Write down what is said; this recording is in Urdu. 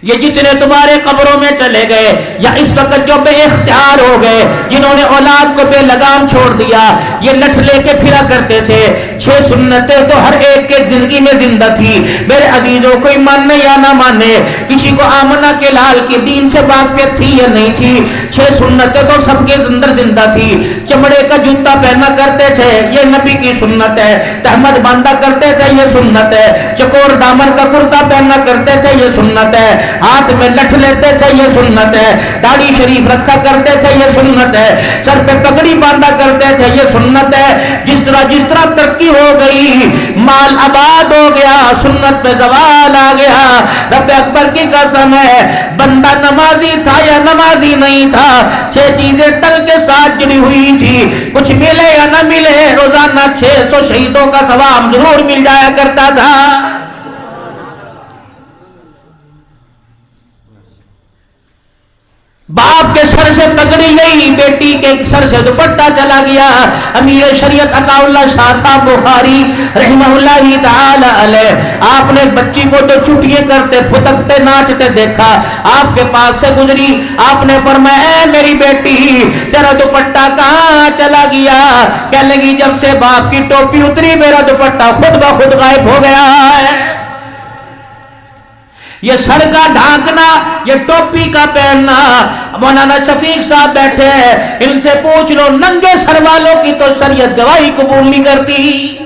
یہ جتنے تمہارے قبروں میں چلے گئے یا اس وقت جو بے اختیار ہو گئے، جنہوں نے اولاد کو بے لگام چھوڑ دیا، یہ لٹھ لے کے پھرا کرتے تھے. 6 سنتیں تو ہر ایک کے زندگی میں زندہ تھی. میرے عزیزوں، کوئی ماننے یا نہ مانے، کسی کو آمنہ کے لال کے دین سے واقفیت تھی یا نہیں تھی، 6 سنتیں تو سب کے اندر زندہ تھی. چمڑے کا جوتا پہنا کرتے تھے، یہ نبی کی سنت ہے. تہمت باندھا کرتے تھے، یہ سنت ہے. چکور دامن کا کرتا پہنا کرتے تھے، یہ سنت ہے. ہاتھ میں لٹھ لیتے تھے، یہ سنت ہے. داڑھی شریف رکھا کرتے تھے، یہ سنت ہے. سر پہ پگڑی باندھا کرتے تھے، یہ سنت ہے. جس طرح ترقی ہو گئی، مال آباد ہو گیا، سنت پہ زوال آ گیا. رب اکبر کی قسم ہے، بندہ نمازی تھا یا نمازی نہیں تھا، 6 چیزیں تل کے ساتھ جڑی ہوئی تھی. کچھ ملے یا نہ ملے، روزانہ 600 شہیدوں کا ثواب ضرور مل جایا کرتا تھا. باپ کے سر سے پگڑی گئی، بیٹی کے سر سے دوپٹہ چلا گیا. امیر شریعت عطا اللہ شاہ صاحب بخاری رحمہ اللہ تعالی علیہ، آپ نے بچی کو تو چھٹیے کرتے پھتکتے ناچتے دیکھا، آپ کے پاس سے گزری، آپ نے فرمایا اے میری بیٹی تیرا دوپٹہ کہاں چلا گیا؟ کہنے لگی جب سے باپ کی ٹوپی اتری میرا دوپٹہ خود بخود غائب ہو گیا ہے. یہ سر کا ڈھانکنا، یہ ٹوپی کا پہننا. مولانا شفیق صاحب بیٹھے ہیں، ان سے پوچھ لو ننگے سر والوں کی تو شریعت گواہی قبول نہیں کرتی.